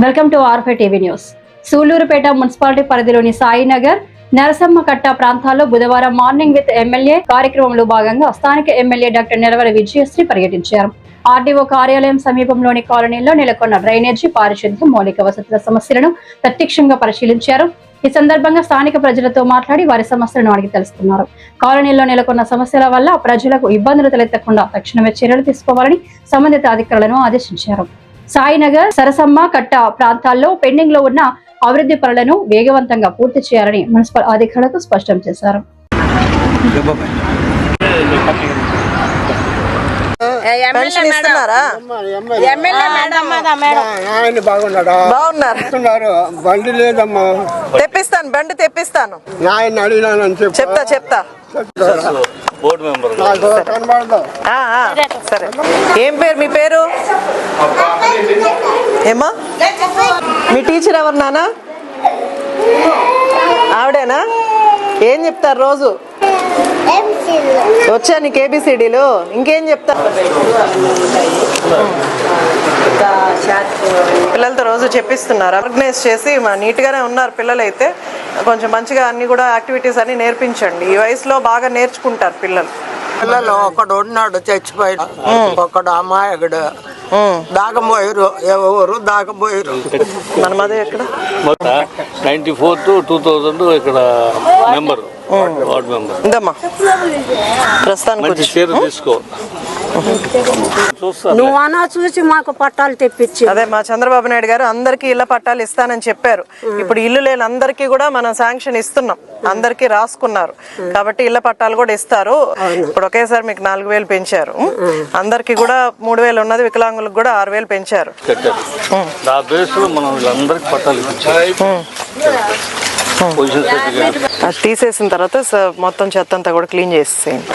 Welcome to R5 TV news. Sullurpeta municipality పరిధిలోని సాయినగర్, నరసమ్మకట్ట ప్రాంతాల్లో బుధవారం మార్నింగ్ విత్ ఎమ్మెల్యే కార్యక్రమంలో భాగంగా స్థానిక ఎమ్మెల్యే డాక్టర్ నెలవల విజయశ్రీ పర్యటించారు. ఆర్డీఓ కార్యాలయం సమీపంలోని కాలనీల్లో నెలకొన్న డ్రైనేజీ, పారిశుద్ధ్యం, మౌలిక వసతుల సమస్యలను ప్రత్యక్షంగా పరిశీలించారు. ఈ సందర్భంగా స్థానిక ప్రజలతో మాట్లాడి వారి సమస్యలను అడిగి తెలుసుకున్నారు. కాలనీలో నెలకొన్న సమస్యల వల్ల ప్రజలకు ఇబ్బందులు తలెత్తకుండా తక్షణమే చర్యలు తీసుకోవాలని సంబంధిత అధికారులను ఆదేశించారు. సాయినగర్, సరసమ్మ కట్ట ప్రాంతాల్లో పెండింగ్ లో ఉన్న అభివృద్ధి పనులను వేగవంతంగా పూర్తి చేయాలని మున్సిపల్ అధికారులకు స్పష్టం చేశారు. బండి లేదమ్మా, తెప్పిస్తాను, బండి తెప్పిస్తాను. చెప్తా సరే. ఏం పేరు మీ పేరు? ఏమా మీ టీచర్ ఎవరు నాన్న? ఆవిడేనా? ఏం చెప్తారు రోజు? వచ్చా నీకు ఏబిసిడీలు? ఇంకేం చెప్తా? పిల్లలతో రోజు చెప్పిస్తున్నారు, ఆర్గనైజ్ చేసి నీట్ గానే ఉన్నారు పిల్లలు. అయితే కొంచెం మంచిగా అన్ని కూడా యాక్టివిటీస్ అన్ని నేర్పించండి. ఈ వయసులో బాగా నేర్చుకుంటారు పిల్లలు. ఒకడు ఉన్నాడు చచ్చిపోయాడు, ఒకడు అమాయకుడు దాకపోయారు, ఎవరు దాకపోయారు. మన మధ్య ఎక్కడ 94 to 2000 ఇక్కడ మెంబర్, వార్డ్ మెంబర్. ఇందమ్మా ప్రస్తుతానికి తీసుకో. నువ్వు అనా చూసి మాకు పట్టాలు తెప్పించి. అదే మా చంద్రబాబు నాయుడు గారు అందరికి ఇళ్ల పట్టాలు ఇస్తానని చెప్పారు. ఇప్పుడు ఇల్లు లేని అందరికీ కూడా మనం శాంక్షన్ ఇస్తున్నాం, అందరికి రాసుకున్నారు కాబట్టి ఇళ్ల పట్టాలు కూడా ఇస్తారు. ఇప్పుడు ఒకేసారి మీకు 4000 పెంచారు. అందరికి కూడా 3000 ఉన్నది, వికలాంగులకు కూడా 6000 పెంచారు. అది తీసేసిన తర్వాత మొత్తం చెత్త అంతా కూడా క్లీన్ చేసేయండి.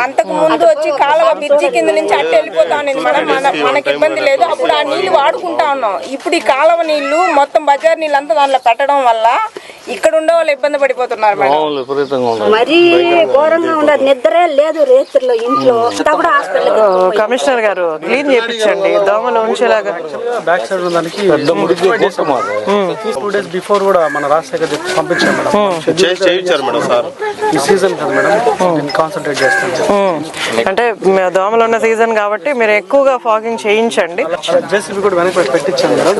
అంతకు ముందు వచ్చి కాలువ బ్రిడ్జి కింద నుంచి అట్టు వెళ్ళిపోతా ఉన్నది మేడం. మనకి ఇబ్బంది లేదు, అప్పుడు ఆ నీళ్లు వాడుకుంటా ఉన్నాం. ఇప్పుడు ఈ కాలువ నీళ్లు మొత్తం బజార్ నీళ్ళు అంతా దాంట్లో పెట్టడం వల్ల ఇక్కడ ఉండే వాళ్ళు ఇబ్బంది పడిపోతున్నారు మేడం. మరీ ఘోరంగా ఉండదు, నిద్రే లేదు రేతుల్లో, ఇంట్లో కూడా హాస్పిటల్. కమిషనర్ గారు క్లీన్ చేయించండి, దోమలు ఉంచేలాగా. బ్యాక్ సైడ్ ఉన్నదానికి 2 days బిఫోర్ కూడా మన రాజశేఖర్ పంపించాం మేడం. ఈ సీజన్ కదా మేడం, కాన్సన్ట్రేట్ చేస్తాం. అంటే దోమలు ఉన్న సీజన్ కాబట్టి మీరు ఎక్కువగా ఫాగింగ్ చేయించండి. జేసీబీ కూడా వెనక్కి పెట్టించాను మేడం.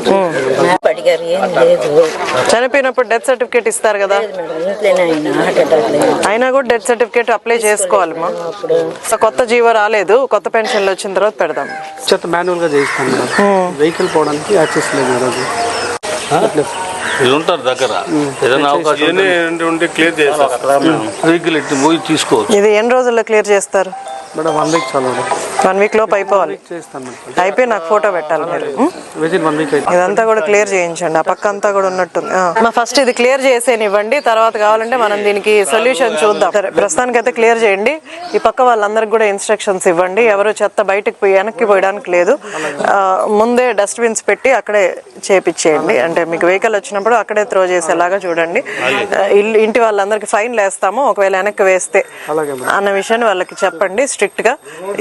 చనిపోయినప్పుడు డెత్ సర్టిఫికేట్ ఇస్తారు కదా, అయినా కూడా డెత్ సర్టిఫికేట్ అప్లై చేసుకోవాలమ్మా. కొత్త జీవో రాలేదు, కొత్త పెన్షన్లు వచ్చిన తర్వాత పెడదాం. చెత్త మాన్యువల్ గా చేయిస్తాం మేడం. వెహికల్ పోవడానికి యాక్సెస్ లేదు మేడం. ఉంటారు దగ్గర, ఏదైనా అవకాశం ఉంటే క్లియర్ చేస్తారు. వెహికల్ ఎట్టి పోయి తీసుకోవచ్చు. ఇది ఎన్ని రోజుల్లో క్లియర్ చేస్తారు మేడం? 1 week చాలు మేడం. 1 week లోపు అయిపోవాలి. అయిపోయి నాకు ఫోటో పెట్టాలి మీరు. ఇదంతా కూడా క్లియర్ చేయించండి. ఆ పక్క అంతా కూడా ఉన్నట్టుంది. ఫస్ట్ ఇది క్లియర్ చేసేనివ్వండి, తర్వాత కావాలంటే మనం దీనికి సొల్యూషన్ చూద్దాం. సరే, ప్రస్తుతానికి అయితే క్లియర్ చేయండి. ఈ పక్క వాళ్ళందరికి కూడా ఇన్స్ట్రక్షన్స్ ఇవ్వండి. ఎవరు చెత్త బయటకు పోయి వెనక్కి పోయడానికి లేదు. ముందే డస్ట్బిన్స్ పెట్టి అక్కడే చేపించేయండి. అంటే మీకు వెహికల్ వచ్చినప్పుడు అక్కడే త్రో చేసేలాగా చూడండి. ఇంటి వాళ్ళందరికీ ఫైన్లు వేస్తాము ఒకవేళ వెనక్కి వేస్తే అన్న విషయాన్ని వాళ్ళకి చెప్పండి స్ట్రిక్ట్ గా.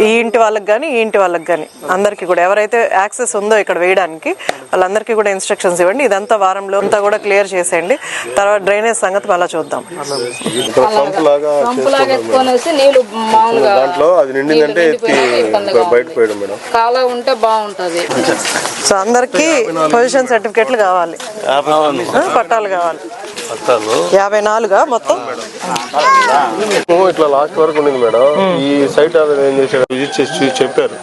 ఈ ఇంటి వాళ్ళకి కానీ ఈ ఇంటి వాళ్ళకి కానీ అందరికీ కూడా ఎవరైతే యాక్సెస్ ఉందో ఇక్కడ వేయడానికి వాళ్ళందరికీ కూడా ఇన్స్ట్రక్షన్స్ ఇవ్వండి. ఇదంతా వారంలో అంతా కూడా క్లియర్ చేసేయండి. తర్వాత డ్రైనేజ్ సంగతి మళ్ళీ చూద్దాం. సో అందరికి పొజిషన్ సర్టిఫికేట్లు కావాలి, పట్టాలు కావాలి. 54 మొత్తం ఇట్లా లాస్ట్ వరకు ఉండేది మేడం. ఈ సైట్ ఏం చేశాడు, విజిట్ చేసి చెప్పారు.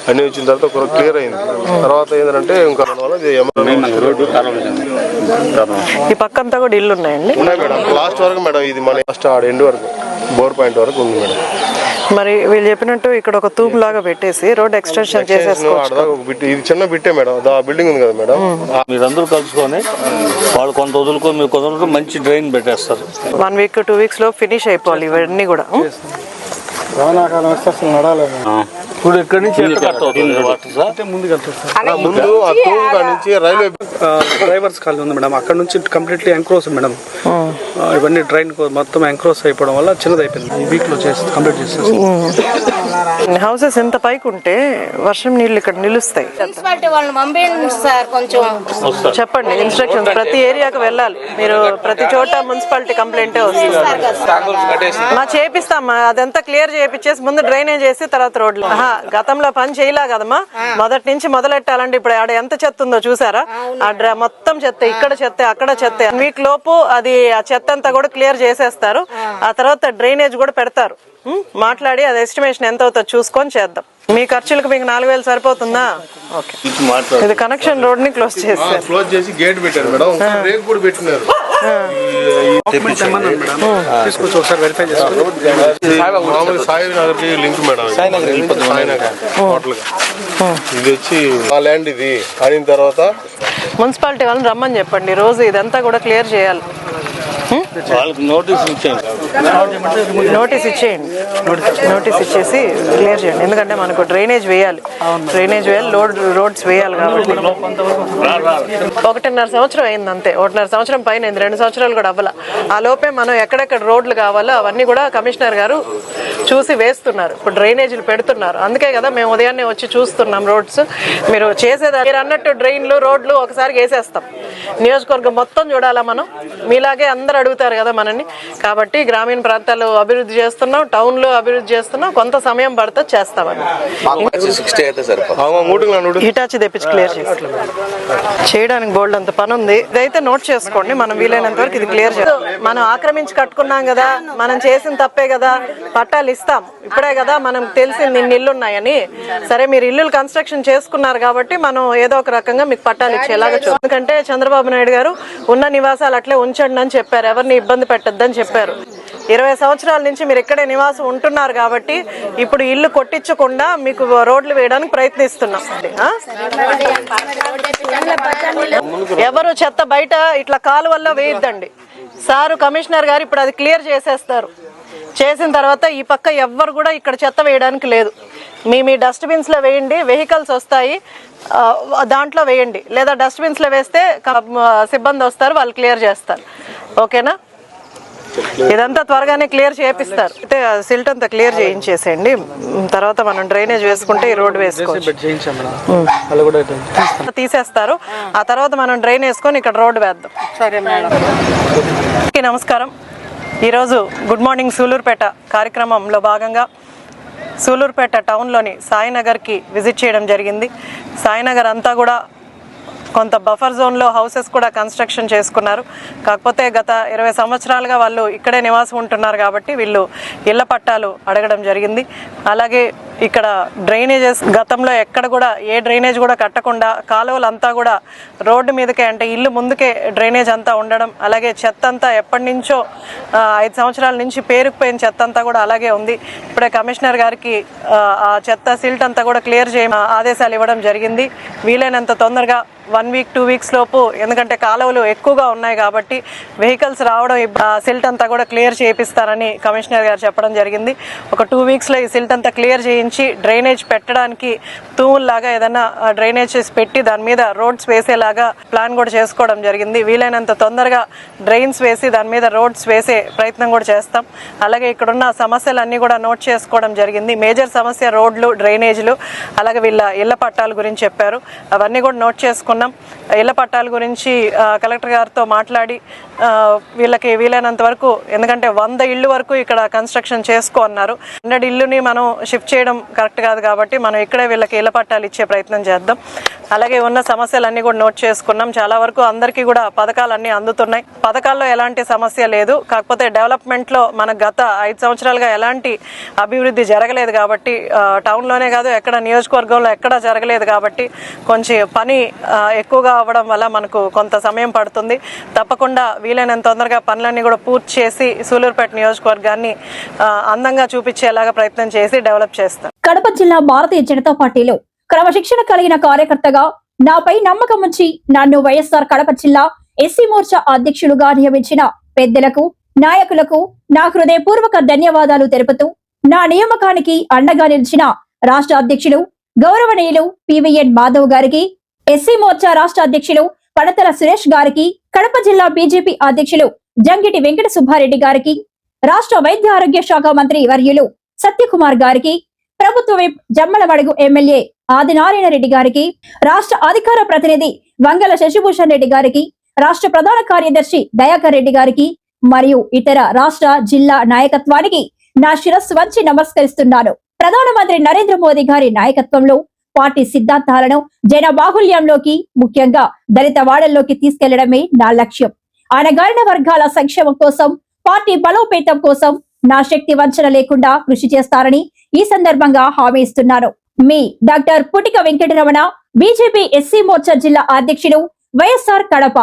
అన్ని వచ్చిన తర్వాత ఒక క్లియర్ అయింది. తర్వాత ఏంటంటే ఇంకా ఈ పక్క అంతా కూడా ఇల్లు ఉన్నాయండి. ఉన్నాయి మేడం, లాస్ట్ వరకు మేడం. ఇది మన లాస్ట్ ఎండ్ వరకు, బోర్ పాయింట్ వరకు ఉంది మేడం. మరి వీళ్ళు చెప్పినట్టు ఇక్కడ ఒక తూపు లాగా పెట్టేసి రోడ్ ఎక్స్టెన్షన్ చేసేసుకోవచ్చు. ఇది చిన్న బిట్టే మేడం, బిల్డింగ్ ఉంది కదా మేడం. మీరందరూ కలుసుకొని వాళ్ళు కొంత వదులుకో, మీరు కొంత మంచి డ్రైన్ పెట్టేస్తారు. 1 week 2 weeks లో ఫినిష్ అయిపోవాలి ఇవన్నీ కూడా. ఇప్పుడు ఇక్కడి నుంచి ముందు రైల్వే డ్రైవర్స్ కాలనీ ఉంది మేడం. అక్కడ నుంచి కంప్లీట్లీ ఎంక్రోస్ మేడం. ఇవన్నీ డ్రైన్ మొత్తం ఎంక్రోస్ అయిపోవడం వల్ల చిన్నది అయిపోయింది. ఈ వీక్ లో కంప్లీట్ చేసేస్తాం. హౌసెస్ ఎంత పైకి ఉంటే వర్షం నీళ్లు ఇక్కడ నిలుస్తాయి. మున్సిపాలిటీ వాళ్ళని పంపించండి సార్, కొంచెం చెప్పండి ఇన్స్ట్రక్షన్స్. ప్రతి ఏరియాకు వెళ్ళాలి మీరు, ప్రతి చోట మున్సిపాలిటీ కంప్లైంటే వస్తుంది. మా చేపిస్తామా, అదంతా క్లియర్ చేయించేసి ముందు డ్రైనేజ్ చేసి తర్వాత రోడ్లు. గతంలో పని చేయలే కదమ్మా, మొదటి నుంచి మొదలెట్టాలంటే ఇప్పుడు ఆడ ఎంత చెత్త ఉందో చూసారా? మొత్తం చెత్త, ఇక్కడ చెత్త, అక్కడ చెత్త. వీక్ లోపు అది ఆ చెత్త అంతా కూడా క్లియర్ చేసేస్తారు. ఆ తర్వాత డ్రైనేజ్ కూడా పెడతారు. మాట్లాడి అది ఎస్టిమేషన్ ఎంత అవుతుందో చూసుకొని చేద్దాం. మీ ఖర్చులకు మీకు 4,000 సరిపోతుందా? ఓకే. ఇది కనెక్షన్ రోడ్ ని క్లోజ్ చేసి గేట్ పెట్టారు మేడం, రేక్ కూడా పెట్టినారు. తీసుకొచ్చి ఒకసారి వెరిఫై సాయి నగర్ కి link madam, Sai Nagar total గా ఇది వచ్చి ఆ ల్యాండ్ ఇది అయిన తర్వాత మున్సిపాలిటీ వాళ్ళని రమ్మని చెప్పండి. రోజు ఇదంతా కూడా క్లియర్ చేయాలి. నోటీస్ ఇచ్చేయండి, నోటీస్ ఇచ్చేసి క్లియర్ చేయండి. ఎందుకంటే మనకు డ్రైనేజ్ వేయాలి, రోడ్స్ వేయాలి కాబట్టి. 1.5 సంవత్సరం అయింది అంతే, 1.5 సంవత్సరం పైన 2 సంవత్సరాలు కూడా అవ్వాల. ఆ లోపే మనం ఎక్కడెక్కడ రోడ్లు కావాలో అవన్నీ కూడా కమిషనర్ గారు చూసి వేస్తున్నారు. ఇప్పుడు డ్రైనేజీలు పెడుతున్నారు. అందుకే కదా మేము ఉదయాన్నే వచ్చి చూస్తున్నాం రోడ్స్. మీరు చేసేది మీరు అన్నట్టు డ్రైన్లు రోడ్లు ఒకసారి వేసేస్తాం. నియోజకవర్గం మొత్తం చూడాలా మనం? మీలాగే అందరు అడుగుతారు కదా మనని. కాబట్టి గ్రామీణ ప్రాంతాలు అభివృద్ధి చేస్తున్నాం, టౌన్ లో అభివృద్ధి చేస్తున్నాం. కొంత సమయం పడితే చేస్తామని. హిటాచి తెప్పించి క్లియర్ చేయడానికి బోల్డ్ అంత పని ఉంది. ఇదైతే నోట్ చేసుకోండి. మనం వీలైనంత వరకు ఇది క్లియర్ చేస్తాం. మనం ఆక్రమించి కట్టుకున్నాం కదా, మనం చేసిన తప్పే కదా, పట్టాలు ఇస్తాం. ఇప్పుడే కదా మనం తెలిసింది ఇన్ని ఇల్లు ఉన్నాయని. సరే మీరు ఇల్లు కన్స్ట్రక్షన్ చేసుకున్నారు కాబట్టి మనం ఏదో ఒక రకంగా మీకు పట్టాలు ఇచ్చేలాగా చూస్తాం. ఎందుకంటే చంద్రబాబు నాయుడు గారు ఉన్న నివాసాలు అట్లే ఉంచండి అని చెప్పారు, ఎవరిని ఇబ్బంది పెట్టద్దని చెప్పారు. 20 సంవత్సరాల నుంచి మీరు ఇక్కడే నివాసం ఉంటున్నారు కాబట్టి ఇప్పుడు ఇల్లు కొట్టించకుండా మీకు రోడ్లు వేయడానికి ప్రయత్నిస్తున్నాం. ఎవరు చెత్త బయట ఇట్లా కాలువల్లో వేయొద్దండి. సారు కమిషనర్ గారు ఇప్పుడు అది క్లియర్ చేసేస్తారు. చేసిన తర్వాత ఈ పక్క ఎవ్వరు కూడా ఇక్కడ చెత్త వేయడానికి లేదు. మీ డస్ట్బిన్స్ లో వేయండి, వెహికల్స్ వస్తాయి దాంట్లో వేయండి. లేదా డస్ట్బిన్స్ లో వేస్తే సిబ్బంది వస్తారు, వాళ్ళు క్లియర్ చేస్తారు. ఓకేనా? ఇదంతా త్వరగానే క్లియర్ చేపిస్తారు. అయితే సిల్ట్ అంతా క్లియర్ చేయించేసేయండి. తర్వాత మనం డ్రైనేజ్ వేసుకుంటే ఈ రోడ్ వేసుకోవచ్చు. తీసేస్తారు. ఆ తర్వాత మనం డ్రైన్ వేసుకొని ఇక్కడ రోడ్ వేద్దాం. సరే మేడం. నమస్కారం. ఈరోజు గుడ్ మార్నింగ్ సూలూరుపేట కార్యక్రమంలో భాగంగా సూలూరుపేట టౌన్లోని సాయినగర్కి విజిట్ చేయడం జరిగింది. సాయినగర్ అంతా కూడా కొంత బఫర్ జోన్లో హౌసెస్ కూడా కన్స్ట్రక్షన్ చేసుకున్నారు. కాకపోతే గత 20 సంవత్సరాలుగా వాళ్ళు ఇక్కడే నివాసం ఉంటున్నారు కాబట్టి వీళ్ళు ఇళ్ల పట్టాలు అడగడం జరిగింది. అలాగే ఇక్కడ డ్రైనేజెస్ గతంలో ఎక్కడ కూడా ఏ డ్రైనేజ్ కూడా కట్టకుండా కాలువలంతా కూడా రోడ్డు మీదకే, అంటే ఇల్లు ముందుకే డ్రైనేజ్ అంతా ఉండడం. అలాగే చెత్త అంతా ఎప్పటి నుంచో 5 సంవత్సరాల నుంచి పేరుకుపోయిన చెత్త అంతా కూడా అలాగే ఉంది. ఇప్పుడే కమిషనర్ గారికి ఆ చెత్త సిల్ట్ అంతా కూడా క్లియర్ చేయమని ఆదేశాలు ఇవ్వడం జరిగింది. వీలైనంత తొందరగా 1 వీక్ 2 వీక్స్ లోపు, ఎందుకంటే కాలువలు ఎక్కువగా ఉన్నాయి కాబట్టి వెహికల్స్ రావడం, సిల్ట్ అంతా కూడా క్లియర్ చేపిస్తారని కమిషనర్ గారు చెప్పడం జరిగింది. ఒక 2 వీక్స్లో ఈ సిల్ట్ అంతా క్లియర్ చేయించి డ్రైనేజ్ పెట్టడానికి తూముల్లాగా ఏదైనా డ్రైనేజెస్ పెట్టి దాని మీద రోడ్స్ వేసేలాగా ప్లాన్ కూడా చేసుకోవడం జరిగింది. వీలైనంత తొందరగా డ్రైన్స్ వేసి దాని మీద రోడ్స్ వేసే ప్రయత్నం కూడా చేస్తాం. అలాగే ఇక్కడున్న సమస్యలన్నీ కూడా నోట్ చేసుకోవడం జరిగింది. మేజర్ సమస్య రోడ్లు, డ్రైనేజీలు, అలాగే వీళ్ళ ఇళ్ల పట్టాల గురించి చెప్పారు. అవన్నీ కూడా నోట్ చేసుకున్నాం. ఇళ్ల పట్టాల గురించి కలెక్టర్ గారితో మాట్లాడి వీళ్ళకి వీలైనంత వరకు, ఎందుకంటే 100 ఇళ్ళు వరకు ఇక్కడ కన్స్ట్రక్షన్ చేసుకో అన్నారు. 100 ఇల్లుని మనం షిఫ్ట్ చేయడం కరెక్ట్ కాదు కాబట్టి మనం ఇక్కడే వీళ్ళకి ఇళ్ల పట్టాలు ఇచ్చే ప్రయత్నం చేద్దాం. అలాగే ఉన్న సమస్యలన్నీ కూడా నోట్ చేసుకున్నాం. చాలా వరకు అందరికీ కూడా పథకాలన్నీ అందుతున్నాయి. పథకాల్లో ఎలాంటి సమస్య లేదు. కాకపోతే డెవలప్మెంట్లో మన గత 5 సంవత్సరాలుగా ఎలాంటి అభివృద్ధి జరగలేదు కాబట్టి, టౌన్లోనే కాదు ఎక్కడ నియోజకవర్గంలో ఎక్కడ జరగలేదు కాబట్టి కొంచెం పని ఎక్కువగా అవ్వడం వల్ల మనకు కొంత సమయం పడుతుంది. తప్పకుండా వీలైనంత తొందరగా పనులన్నీ కూడా పూర్తి చేసి సూలూరుపేట నియోజకవర్గాన్ని అందంగా చూపించేలాగా ప్రయత్నం చేసి డెవలప్ చేస్తాం. కడప జిల్లా భారతీయ జనతా పార్టీలో క్రమశిక్షణ కలిగిన కార్యకర్తగా నాపై నమ్మకం ఉంచి నన్ను వైఎస్ఆర్ కడప జిల్లా ఎస్సీ మోర్చా అధ్యక్షులుగా నియమించిన పెద్దలకు, నాయకులకు నా హృదయపూర్వక ధన్యవాదాలు తెలుపుతూ నా నియామకానికి అండగా నిలిచిన రాష్ట్ర అధ్యక్షులు గౌరవనీయులు పివిఎన్ మాధవ్ గారికి, ఎస్సీ మోర్చా రాష్ట్ర అధ్యక్షులు పడతల సురేష్ గారికి, కడప జిల్లా బీజేపీ అధ్యక్షులు జంగిటి వెంకట సుబ్బారెడ్డి గారికి, రాష్ట్ర వైద్య ఆరోగ్య శాఖ మంత్రి వర్యులు సత్యకుమార్ గారికి, ప్రభుత్వ విప్ జమ్మలమడుగు ఎమ్మెల్యే ఆదినారాయణ రెడ్డి గారికి, రాష్ట్ర అధికార ప్రతినిధి వంగల శశిభూషణ్ రెడ్డి గారికి, రాష్ట్ర ప్రధాన కార్యదర్శి దయాకర్ రెడ్డి గారికి మరియు ఇతర రాష్ట్ర జిల్లా నాయకత్వానికి నా శిరస్సు వంచి నమస్కరిస్తున్నాను. ప్రధానమంత్రి నరేంద్ర మోదీ గారి నాయకత్వంలో పార్టీ సిద్ధాంతాలను జన బాహుల్యంలోకి, ముఖ్యంగా దళిత వాడల్లోకి తీసుకెళ్లడమే నా లక్ష్యం. అణగారిన వర్గాల సంక్షేమం కోసం, పార్టీ బలోపేతం కోసం నా శక్తి వంచన లేకుండా కృషి చేస్తారని ఈ సందర్భంగా హామీ ఇస్తున్నాను. మీ doctor Putika Venkataramana, BJP SC Morcha జిల్లా అధ్యక్షుడు, వైఎస్ఆర్ కడప.